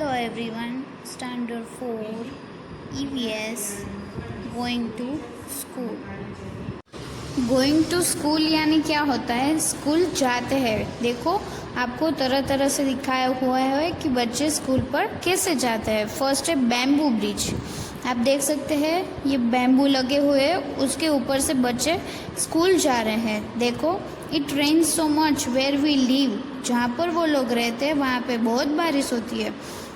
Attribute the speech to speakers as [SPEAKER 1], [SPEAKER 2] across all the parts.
[SPEAKER 1] Hello everyone, Standard 4 EVS Going to School। Going to school यानी क्या होता है? स्कूल जाते हैं। देखो आपको तरह तरह से दिखाया हुआ है कि बच्चे स्कूल पर कैसे जाते हैं। फर्स्ट है बैम्बू ब्रिज। आप देख सकते हैं ये बैम्बू लगे हुए हैं, उसके ऊपर से बच्चे स्कूल जा रहे हैं। देखो it rains so much where we live, जहाँ पर वो लोग रहते हैं वहाँ पे बहुत बारिश होती है।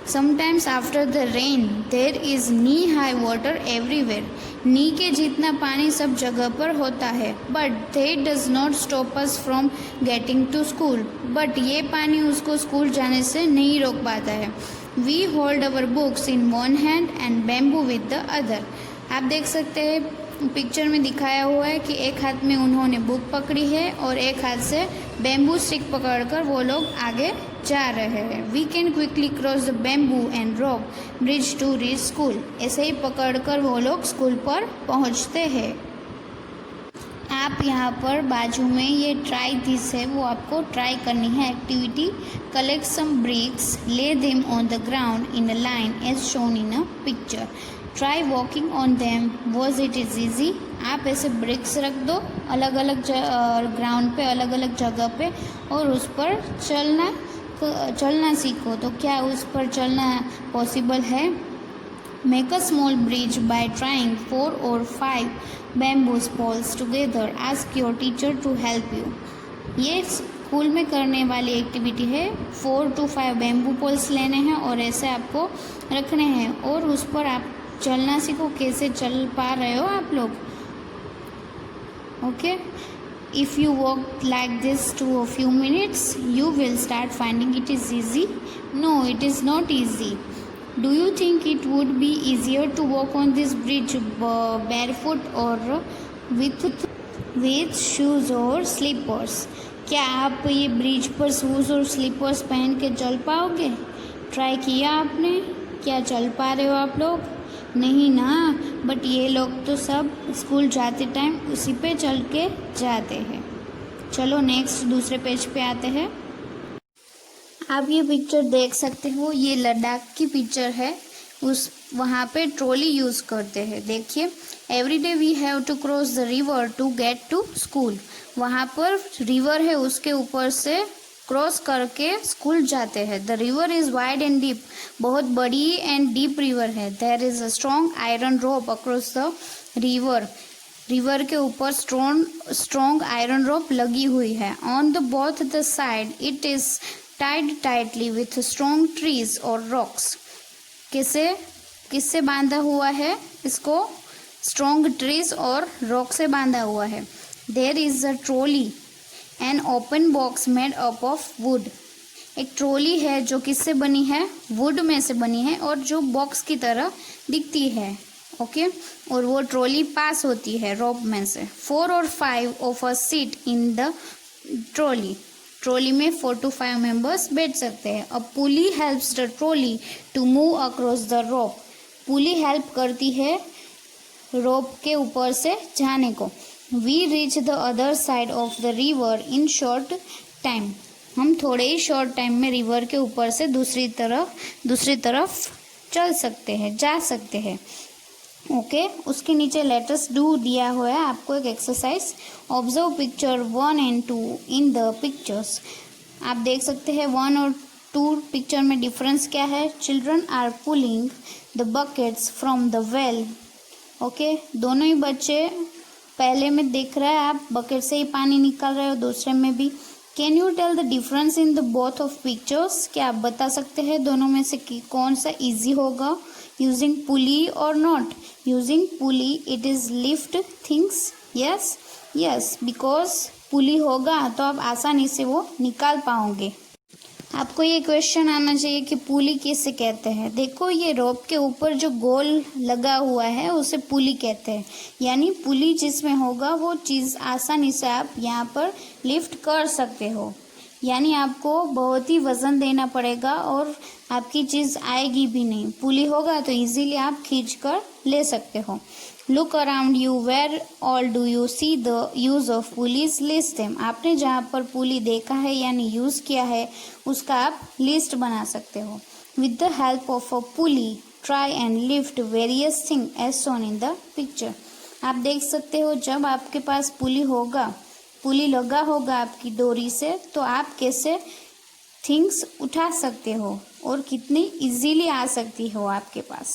[SPEAKER 1] Sometimes after the rain there is knee high water everywhere. Knee के जितना पानी सब जगह पर होता है। But they does not stop us from getting to school. But ये पानी उसको स्कूल जाने से नहीं रोक पाता है। We hold our books in one hand and bamboo with the other. आप देख सकते हैं पिक्चर में दिखाया हुआ है कि एक हाथ में उन्होंने बुक पकड़ी है और एक हाथ से बैम्बू स्टिक पकड़कर वो लोग आगे जा रहे हैं। We can quickly cross the bamboo and rock bridge to reach school. ऐसे ही पकड़कर वो लोग स्कूल पर पहुंचते हैं। आप यहाँ पर बाजू में ये ट्राई दिस है, वो आपको ट्राई करनी है activity. Collect some bricks, lay them on the ground in a line as shown in a picture. Try walking on them, was it is easy. आप ऐसे ब्रिक्स रख दो अलग अलग ग्राउंड पे, अलग अलग जगह पे, और उस पर चलना सीखो। तो क्या उस पर चलना पॉसिबल है? Make a small bridge by trying 4 or 5 bamboo poles together. Ask your teacher to help you. ये स्कूल में करने वाली एक्टिविटी है। 4 to 5 बैम्बू पोल्स लेने हैं और ऐसे आपको रखने हैं और उस पर आप चलना सीखो। कैसे चल पा रहे हो आप लोग? Okay, if you walk like this to a few minutes you will start finding it is easy. No, it is not easy. Do you think it would be easier to walk on this bridge barefoot or with shoes or slippers? क्या आप ये bridge पर shoes और slippers पहन के चल पाओगे? Try किया आपने? क्या चल पा रहे हो आप लोग? नहीं ना। बट ये लोग तो सब स्कूल जाते टाइम उसी पे चल के जाते हैं। चलो नेक्स्ट दूसरे पेज पे आते हैं। आप ये पिक्चर देख सकते हो, ये लद्दाख की पिक्चर है। वहाँ पे ट्रॉली यूज़ करते हैं। देखिए, every day we have to cross the river to get to school. वहाँ पर रिवर है, उसके ऊपर से क्रॉस करके स्कूल जाते हैं। The river is wide and deep, बहुत बड़ी एंड डीप रिवर है। There is a strong iron rope across the river. River के ऊपर स्ट्रॉन्ग आयरन रोप लगी हुई है। On the both the side it is tied tightly with strong trees और rocks. किससे बांधा हुआ है? इसको स्ट्रॉन्ग ट्रीज और रॉक से बांधा हुआ है। There is a trolley an open box made up of wood. एक ट्रॉली है जो किससे बनी है? वुड में से बनी है और जो बॉक्स की तरह दिखती है। ओके, और वो ट्रॉली पास होती है रोप में से। 4 or 5 of us sit in the trolley. Trolley में 4 to 5 मेंबर्स बैठ सकते हैं। A pulley helps the trolley to move across the rope. Pulley help करती है रोप के ऊपर से जाने को। We reach the other side of the river in short time. हम थोड़े ही शॉर्ट टाइम में रिवर के ऊपर से दूसरी तरफ चल सकते हैं, जा सकते हैं। ओके, उसके नीचे लेटस डू दिया हुआ है आपको एक exercise. Observe picture 1 and 2 in the pictures. आप देख सकते हैं 1 और 2 पिक्चर में डिफरेंस क्या है? Children are pulling the buckets from the well. Okay, दोनों ही बच्चे, पहले में देख रहा है आप बकेट से ही पानी निकाल रहे हो, दूसरे में भी। Can you tell the difference in the both of pictures? क्या आप बता सकते हैं दोनों में से कि कौन सा इजी होगा? यूजिंग पुली और not? Using pulley it is lift things. Yes, because pulley होगा तो आप आसानी से वो निकाल पाओगे। आपको ये क्वेश्चन आना चाहिए कि पुली किसे कहते हैं। देखो, ये रोप के ऊपर जो गोल लगा हुआ है उसे पुली कहते हैं। यानी पुली जिसमें होगा वो चीज़ आसानी से आप यहाँ पर लिफ्ट कर सकते हो। यानी आपको बहुत ही वज़न देना पड़ेगा और आपकी चीज़ आएगी भी नहीं। पुली होगा तो इजीली आप खींच कर ले सकते हो। Look around you, where all do you see the use of pulleys, list them. आपने जहाँ पर पुली देखा है यानी यूज़ किया है उसका आप लिस्ट बना सकते हो। With the help of a pulley try and lift various thing as shown in the picture. आप देख सकते हो जब आपके पास पुली लगा होगा आपकी डोरी से, तो आप कैसे थिंग्स उठा सकते हो और कितनी इजीली आ सकती हो आपके पास।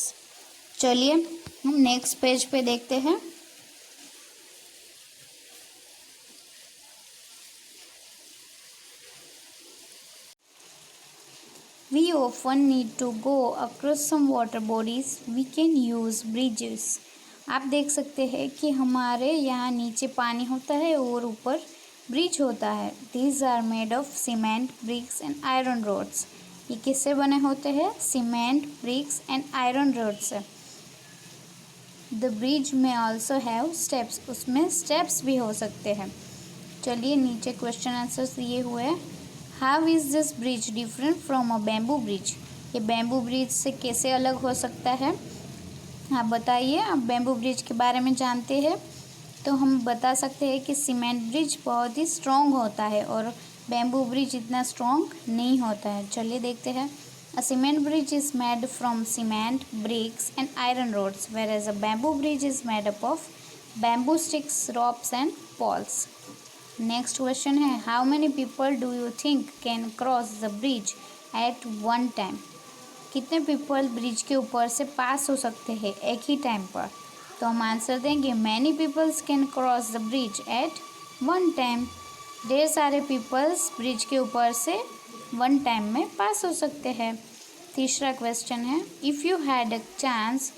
[SPEAKER 1] चलिए हम नेक्स्ट पेज पे देखते हैं। We often need to go across some water bodies. We can use bridges. आप देख सकते हैं कि हमारे यहाँ नीचे पानी होता है और ऊपर ब्रिज होता है। These are made of cement, bricks and iron rods. ये किससे बने होते हैं? Cement, bricks and iron rod से। The bridge may also have steps. उसमें स्टेप्स भी हो सकते हैं। चलिए नीचे क्वेश्चन आंसर्स दिए हुए हैं। How is this bridge different from a bamboo bridge? ये बैम्बू ब्रिज से कैसे अलग हो सकता है? आप बताइए, आप बैम्बू ब्रिज के बारे में जानते हैं तो हम बता सकते हैं कि सीमेंट ब्रिज बहुत ही स्ट्रॉन्ग होता है और बैम्बू ब्रिज इतना स्ट्रॉन्ग नहीं होता है। चलिए देखते हैं। A cement bridge is made from cement, bricks and iron rods, whereas a bamboo bridge is made up of bamboo sticks, ropes and poles. Next question है, how many people do you think can cross the bridge at one time? कितने people bridge के ऊपर से पास हो सकते हैं एक ही time पर? तो हम आंसर देंगे many peoples can cross the bridge at one time. ढेर सारे पीपल्स ब्रिज के ऊपर से वन टाइम में पास हो सकते हैं। तीसरा क्वेश्चन है, if you had a chance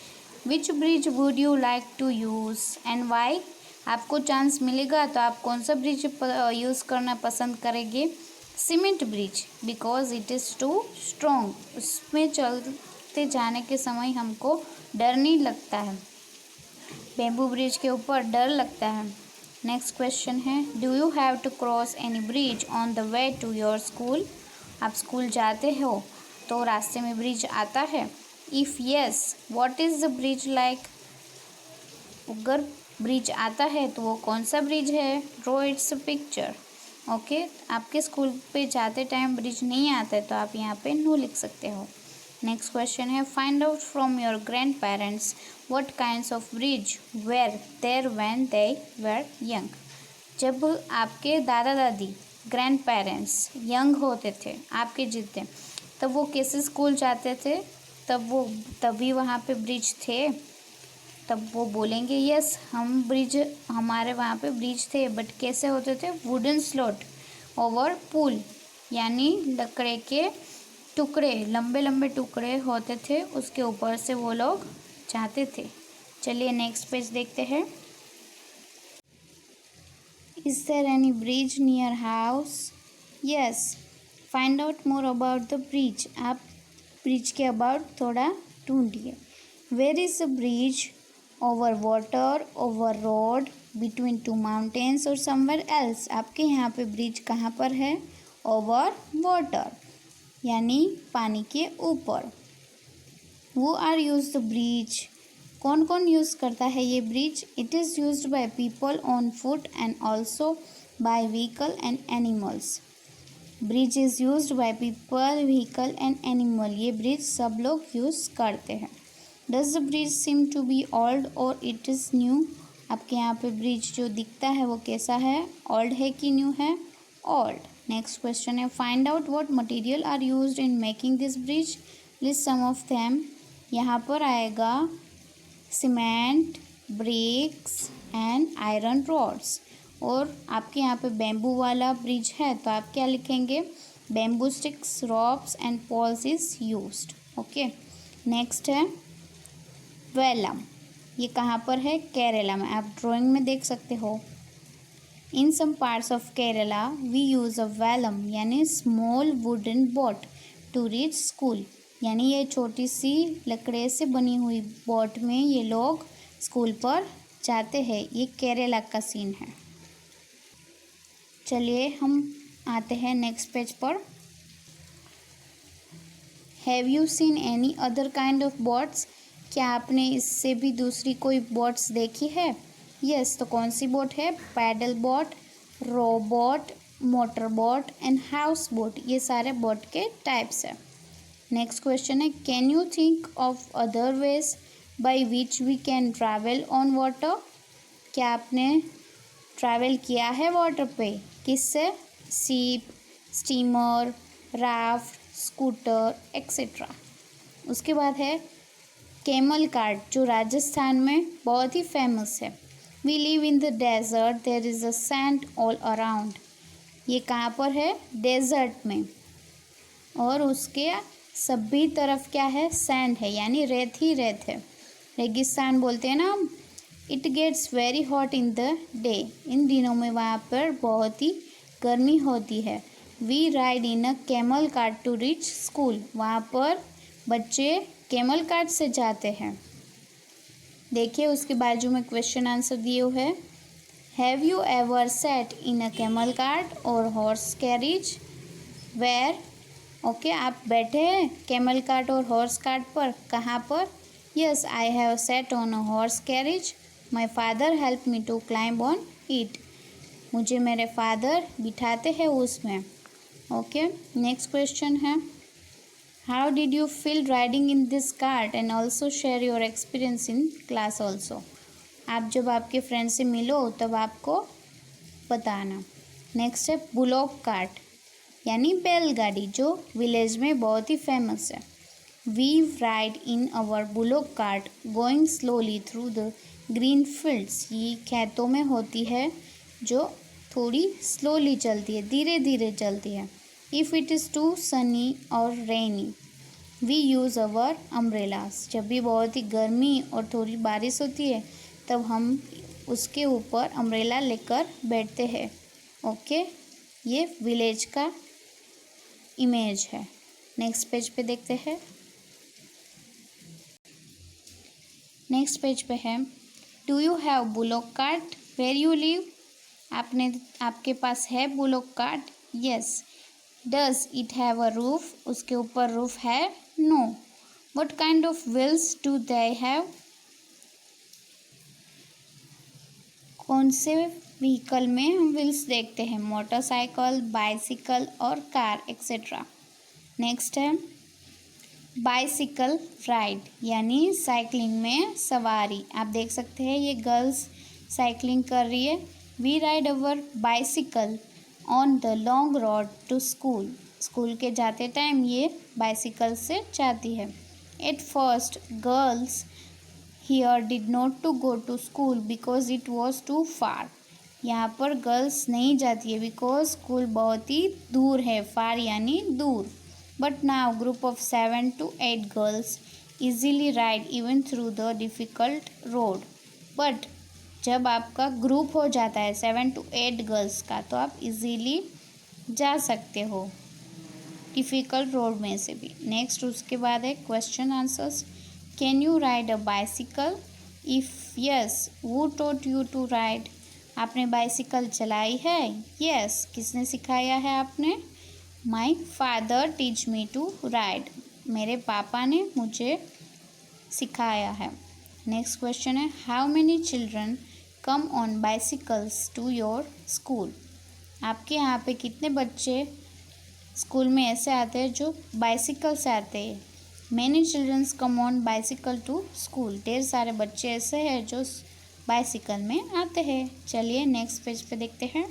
[SPEAKER 1] which bridge would you like to use and why? आपको चांस मिलेगा तो आप कौन सा ब्रिज यूज़ करना पसंद करेंगे? Cement bridge, because it is too strong. उसमें चलते जाने के समय हमको डर नहीं लगता है। बैम्बू ब्रिज के ऊपर डर लगता है। नेक्स्ट क्वेश्चन है, do you have to cross any bridge on the way to your school? आप स्कूल जाते हो तो रास्ते में ब्रिज आता है? If yes, what is the bridge like? अगर ब्रिज आता है तो वो कौन सा ब्रिज है? Draw its picture. ओके, आपके स्कूल पे जाते टाइम ब्रिज नहीं आता है तो आप यहाँ पे नो लिख सकते हो। नेक्स्ट क्वेश्चन है, find out from your grandparents what kinds of bridge were there when they were young. जब आपके दादा दादी ग्रैंड पेरेंट्स यंग होते थे, आपके जितने, तब वो कैसे स्कूल जाते थे? तभी वहाँ पे ब्रिज थे? तब वो बोलेंगे यस, हमारे वहाँ पे ब्रिज थे, बट कैसे होते थे? वुडन स्लोट ओवर पुल, यानी लकड़े के टुकड़े, लंबे लंबे टुकड़े होते थे, उसके ऊपर से वो लोग जाते थे। चलिए नेक्स्ट पेज देखते हैं। Is there any bridge near house? Yes, find out more about the bridge. आप ब्रिज के अबाउट थोड़ा ढूंढिए। Where is the bridge? Over water, over road, between two mountains और समवेयर एल्स। आपके यहाँ पे ब्रिज कहाँ पर है? ओवर वाटर, यानी पानी के ऊपर। Who are use the bridge? कौन कौन यूज़ करता है ये ब्रिज? It is used by people on foot and also by vehicle and animals. Bridge is used by people, vehicle and animal. ये ब्रिज सब लोग यूज़ करते हैं। Does the bridge seem to be old और इट इज़ न्यू? आपके यहाँ पे bridge जो दिखता है वो कैसा है? ओल्ड है कि न्यू है? ओल्ड। नेक्स्ट क्वेश्चन है, find out what material are used in making this bridge, list some of them. यहाँ पर आएगा cement, bricks and iron rods. और आपके यहाँ पे बैम्बू वाला ब्रिज है तो आप क्या लिखेंगे? Bamboo sticks, ropes and poles is used. Okay, next है वेलम। ये कहाँ पर है? केरला में। आप ड्राइंग में देख सकते हो। In some parts of Kerala we use a vallam, यानी small wooden boat to reach school. यानी ये छोटी सी लकड़े से बनी हुई बोट में ये लोग स्कूल पर जाते हैं। ये केरला का सीन है। चलिए हम आते हैं नेक्स्ट पेज पर। Have you seen any other kind of boats? क्या आपने इससे भी दूसरी कोई बोट्स देखी है? यस, तो कौन सी बोट है? Paddle boat, row boat, motor boat and house boat, ये सारे बोट के टाइप्स है। नेक्स्ट क्वेश्चन है, can you think of other ways by which we can travel on water? क्या आपने ट्रैवल किया है वाटर पे? किससे? सीप, स्टीमर, राफ्ट, स्कूटर एक्सेट्रा। उसके बाद है कैमल कार्ट, जो राजस्थान में बहुत ही फेमस है। We live in the desert, there is a sand all around. ये कहाँ पर है? डेजर्ट में, और उसके सभी तरफ क्या है? सैंड है, यानी रेत ही रेत है। रेगिस्तान बोलते हैं ना हम। It gets very hot in the day, इन दिनों में वहाँ पर बहुत ही गर्मी होती है। We ride in a camel cart to reach school, वहाँ पर बच्चे कैमल कार्ट से जाते हैं। देखिए उसके बाजू में क्वेश्चन आंसर दिए हुए हैं। Have you ever sat in a camel cart और हॉर्स कैरिज? वेयर? ओके, आप बैठे हैं कैमल कार्ट और हॉर्स कार्ट पर, कहाँ पर? Yes, I have sat on a horse carriage, my father help me to climb on it. मुझे मेरे फादर बिठाते हैं उसमें। ओके, नेक्स्ट क्वेश्चन है, how did you feel riding in this cart and also share your experience in class also? आप जब आपके friend से मिलो तब आपको बताना। नेक्स्ट है बुलॉक कार्ट, यानी बैलगाड़ी, जो विलेज में बहुत ही फेमस है। We ride in our bullock cart going slowly through the green fields. ये खेतों में होती है, जो थोड़ी स्लोली चलती है, धीरे धीरे चलती है। If it is too sunny और rainy we use our umbrellas. जब भी बहुत ही गर्मी और थोड़ी बारिश होती है तब हम उसके ऊपर अम्ब्रेला लेकर बैठते हैं। ओके, ये विलेज का इमेज है। नेक्स्ट पेज पे देखते हैं। नेक्स्ट पेज पे है, do you have bullock cart where you live? आपके पास है bullock cart? Yes. Does it have a roof? उसके ऊपर रूफ है? No. What kind of wheels do they have? कौन से व्हीकल में हम व्हील्स देखते हैं? मोटरसाइकिल, बाइसिकल और कार एक्सेट्रा। नेक्स्ट है बाइसिकल राइड, यानी साइकिलिंग में सवारी। आप देख सकते हैं ये गर्ल्स साइकिलिंग कर रही है। We ride our bicycle on the long road to school. School के जाते टाइम ये बाइसिकल से जाती है। At first girls here did not to go to school because it was too far. यहाँ पर गर्ल्स नहीं जाती है बिकॉज स्कूल बहुत ही दूर है। फार यानी दूर। But now group of 7 to 8 girls easily ride even through the difficult road. But जब आपका ग्रुप हो जाता है 7 to 8 गर्ल्स का, तो आप इजीली जा सकते हो डिफ़िकल्ट रोड में से भी। नेक्स्ट उसके बाद है question answers. Can you ride a bicycle? If yes, who taught you to ride? आपने बाइसिकल चलाई है? यस। किसने सिखाया है आपने? My father teach me to ride. मेरे पापा ने मुझे सिखाया है। नेक्स्ट क्वेश्चन है, how many children come on bicycles to your school? आपके यहाँ पे कितने बच्चे स्कूल में ऐसे आते हैं जो बाइसिकल से आते हैं? Many childrens come on bicycle to school. ढेर सारे बच्चे ऐसे हैं जो बाइसिकल में आते हैं। चलिए नेक्स्ट पेज पे देखते हैं।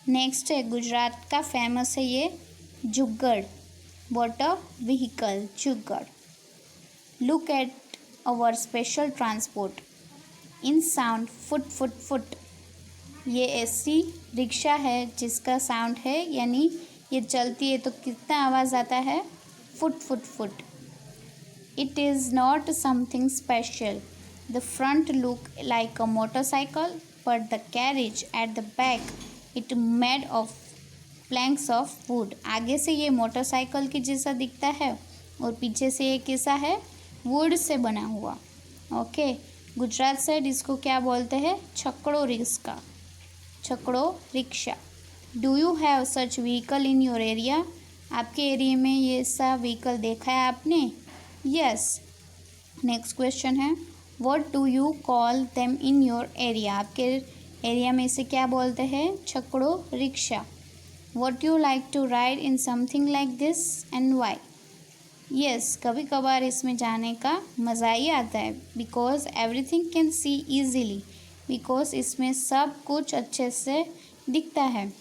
[SPEAKER 1] नेक्स्ट है गुजरात का फेमस है ये jugaad, water vehicle jugaad. Look at our special transport in sound foot foot foot. ये ऐसी रिक्शा है जिसका साउंड है, यानी ये चलती है तो कितना आवाज़ आता है? Foot foot foot. It is not something special. The front look like a motorcycle but the carriage at the back it made of Planck's of would. आगे से ये मोटरसाइकिल की जैसा दिखता है और पीछे से ये कैसा है? वुड से बना हुआ। ओके, गुजरात साइड इसको क्या बोलते हैं? Chhakdo rickshaw, chhakdo rickshaw. Do you have such vehicle in your area? आपके एरिया में ये सा व्हीकल देखा है आपने? यस। नेक्स्ट क्वेश्चन है, what do you call them in your area? आपके एरिया में इसे क्या बोलते हैं? Chhakdo rickshaw. What you like to ride in something like this and why? Yes, कभी कभार इसमें जाने का मज़ा ही आता है। Because everything can see easily, because इसमें सब कुछ अच्छे से दिखता है।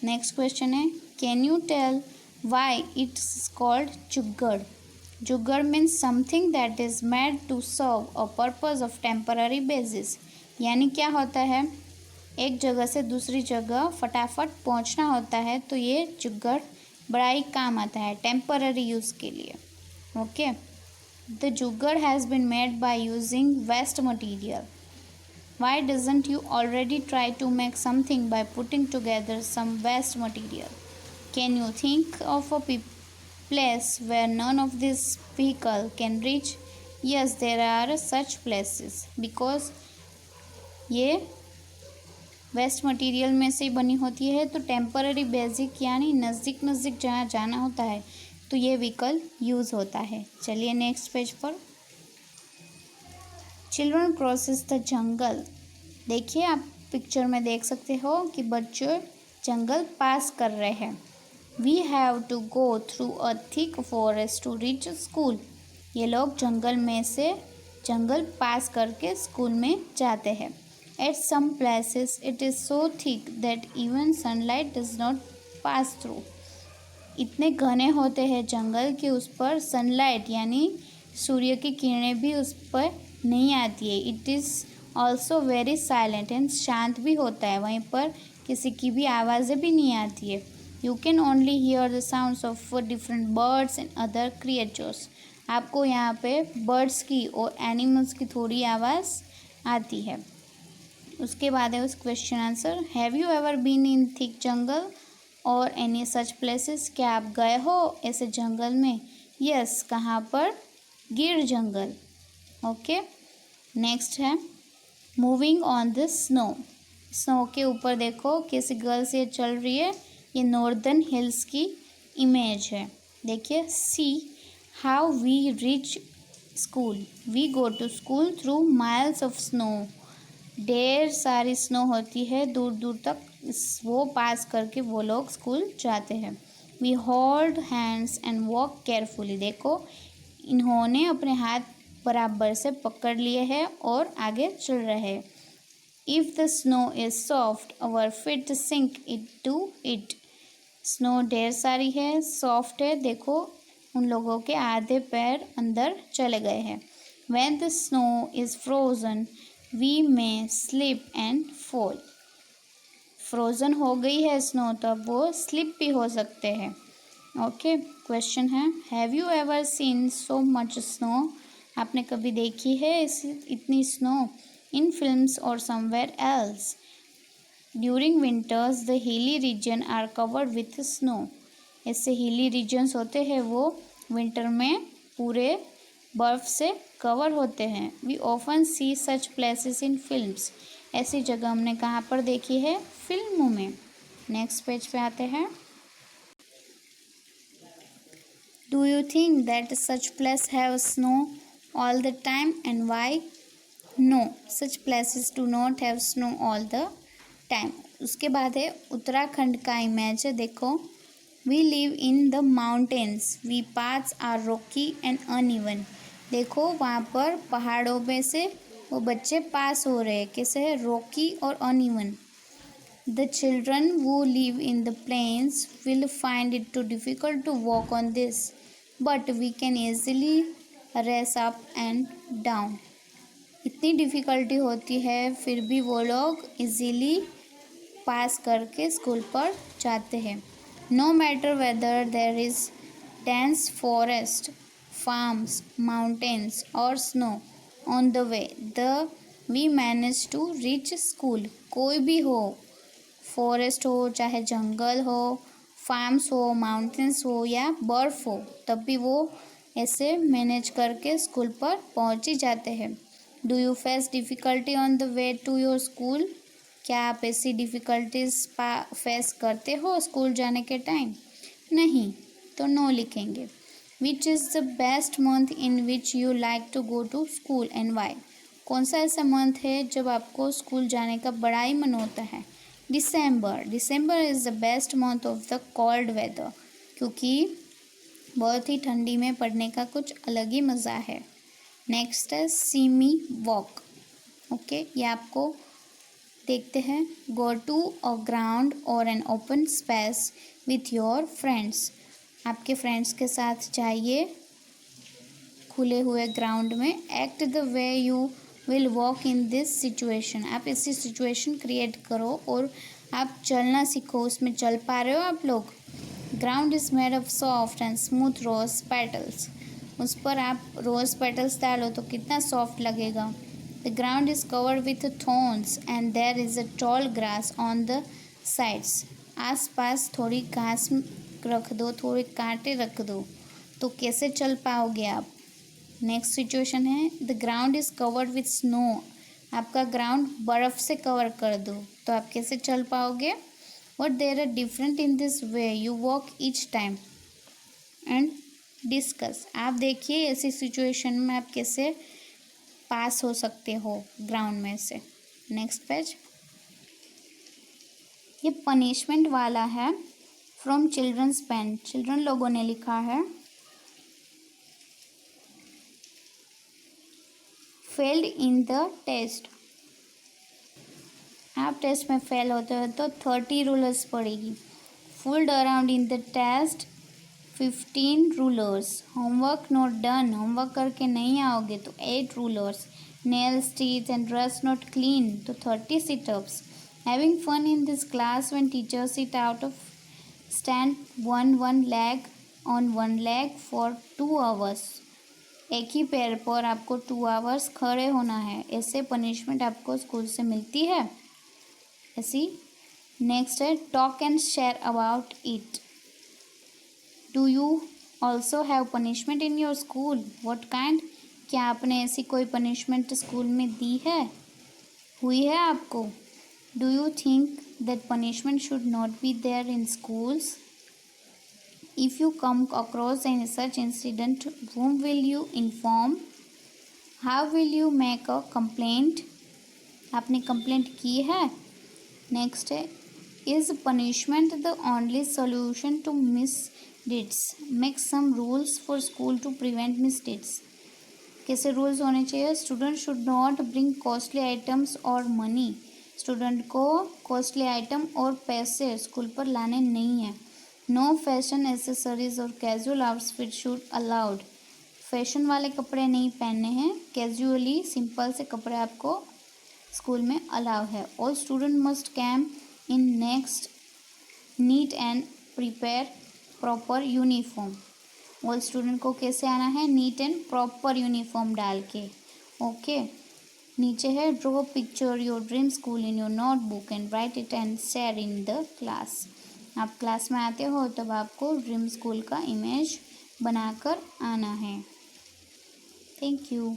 [SPEAKER 1] नेक्स्ट क्वेश्चन है, can you tell why it's called jugaad? Jugaad means something that is made to serve a purpose of temporary basis. यानी क्या होता है, एक जगह से दूसरी जगह फटाफट पहुंचना होता है, तो ये जुग्गड़ बड़ा ही काम आता है टेम्पररी यूज़ के लिए। Okay, the jugaad has been made by using waste material. Why doesn't you already try to make something by putting together some waste material? Can you think of a place where none of this vehicle can reach? Yes, there are such places, because ये waste material में से बनी होती है, तो temporary basic यानी नज़दीक नज़दीक जहाँ जाना होता है तो ये व्हीकल यूज़ होता है। चलिए नेक्स्ट पेज पर, चिल्ड्रन क्रॉसेस द जंगल। देखिए, आप पिक्चर में देख सकते हो कि बच्चे जंगल पास कर रहे हैं। We have to go through a thick forest to reach school. ये लोग जंगल में से जंगल पास करके स्कूल में जाते हैं। At some places it is so thick that even sunlight does not pass through. इतने घने होते हैं जंगल कि उस पर सनलाइट यानी सूर्य की किरणें भी उस पर नहीं आती है। It is also very silent and शांत भी होता है, वहीं पर किसी की भी आवाज़ें भी नहीं आती है। You can only here the sounds of different birds and other creatures. आपको यहाँ पे बर्ड्स की और एनिमल्स की थोड़ी आवाज़ आती है। उसके बाद है उस question answer, have you ever been in thick jungle और एनी सच प्लेसेस? क्या आप गए हो ऐसे जंगल में? यस, कहाँ पर? गिर जंगल। ओके, नेक्स्ट है, moving on the snow. Snow के ऊपर देखो कैसी गर्ल्स ये चल रही है, ये नॉर्दर्न हिल्स की इमेज है। देखिए, see how we reach school. We go to school through miles of snow. ढेर सारी स्नो होती है, दूर दूर तक वो पास करके वो लोग स्कूल जाते हैं। We hold hands and walk carefully. देखो, इन्होंने अपने हाथ बराबर से पकड़ लिए हैं और आगे चल रहे हैं। If the snow is soft our feet sink into it. Snow ढेर सारी है, सॉफ्ट है, देखो उन लोगों के आधे पैर अंदर चले गए हैं। When the snow is frozen we may slip and fall. Frozen हो गई है स्नो, तब वो स्लिप भी हो सकते हैं। ओके, क्वेश्चन है, have you ever seen so much snow? आपने कभी देखी है इतनी स्नो इन फिल्म्स और somewhere else? During winters the hilly region are covered with snow. ऐसे हिली रीजन्स होते हैं वो विंटर में पूरे बर्फ़ से कवर होते हैं। We often see such places in films. ऐसी जगह हमने कहाँ पर देखी है? फिल्मों में। नेक्स्ट पेज पे आते हैं, do you think that such place have snow all the time and why? No, such places do not have snow all the time. उसके बाद है उत्तराखंड का इमेज है, देखो, we live in the mountains, we paths are rocky and uneven. देखो, वहाँ पर पहाड़ों में से वो बच्चे पास हो रहे हैं, कैसे है? रॉकी और uneven. The children who live in the plains will find it too difficult to walk on this, but we can easily race up and down. इतनी डिफ़िकल्टी होती है फिर भी वो लोग इजीली पास करके स्कूल पर जाते हैं। No matter whether there is dense forest, farms, mountains or snow on the way, we manage to reach school. कोई भी हो, फॉरेस्ट हो चाहे जंगल हो, फार्म्स हो, माउंटेन्स हो या बर्फ़ हो, तब भी वो ऐसे मैनेज करके स्कूल पर पहुंच ही जाते हैं। Do you face difficulty on the way to your school? क्या आप ऐसी डिफ़िकल्टीज फेस करते हो स्कूल जाने के टाइम? नहीं, तो नो लिखेंगे। Which is the best month in which you like to go to school and why? कौन सा ऐसा मंथ है जब आपको स्कूल जाने का बड़ा ही मन होता है? December. December is the best month of the cold weather, क्योंकि बहुत ही ठंडी में पढ़ने का कुछ अलग ही मज़ा है। नेक्स्ट है सी मी वॉक। ओके, ये आपको देखते हैं। गो टू अ ग्राउंड और an open space with your friends. आपके फ्रेंड्स के साथ जाइए खुले हुए ग्राउंड में। Act the way you will walk in this situation. आप ऐसी सिचुएशन क्रिएट करो और आप चलना सीखो। उसमें चल पा रहे हो आप लोग? Ground is made of soft and smooth rose petals. उस पर आप रोज़ पेटल्स डालो तो कितना सॉफ्ट लगेगा। The ground is covered with thorns and there is a tall grass on the sides. आस पास थोड़ी घास रख दो, थोड़े कांटे रख दो, तो कैसे चल पाओगे आप? नेक्स्ट सिचुएशन है the ground is covered with snow. आपका ग्राउंड बर्फ़ से कवर कर दो, तो आप कैसे चल पाओगे? What there are different in this way you walk each time and discuss। आप देखिए ऐसी सिचुएशन में आप कैसे पास हो सकते हो ग्राउंड में से। नेक्स्ट पेज, ये पनिशमेंट वाला है फ्रॉम चिल्ड्रंस पेन। चिल्ड्रन लोगों ने लिखा है। Failed in the test. आप टेस्ट में फेल होते हो तो 30 रूलर्स पड़ेगी। Fooled around in the test 15 rulers. Homework not done, homework करके नहीं आओगे तो 8 rulers. Nails teeth and dress not clean तो 30 situps. Having fun in this class when teacher sit out of stand one leg on one leg for 2 hours. एक ही पैर पर आपको 2 आवर्स खड़े होना है। ऐसे पनिशमेंट आपको स्कूल से मिलती है ऐसी। नेक्स्ट है talk and share about it. Do you also have punishment in your school? What kind? क्या आपने ऐसी कोई पनिशमेंट स्कूल में दी है, हुई है आपको? Do you think that punishment should not be there in schools? If you come across any such incident, whom will you inform? How will you make a complaint? आपने कंप्लेंट की है? Next है is punishment the only solution to misdeeds? Make some rules for school to prevent misdeeds. कैसे rules होने चाहिए? Student should not bring costly items और money. Student को costly item और पैसे स्कूल पर लाने नहीं हैं। नो फैशन एसेसरीज और casual outfit should allowed. Fashion वाले कपड़े नहीं पहनने हैं, कैजुअली सिंपल से कपड़े आपको स्कूल में अलाउ है। All student must came in next neat and prepare proper uniform. All student को कैसे आना है? नीट एंड प्रॉपर यूनिफॉर्म डाल के। ओके, नीचे है draw picture your dream school in your notebook and right it and share in the class. आप class में आते हो तब आपको ड्रीम स्कूल का इमेज बनाकर आना है। Thank you.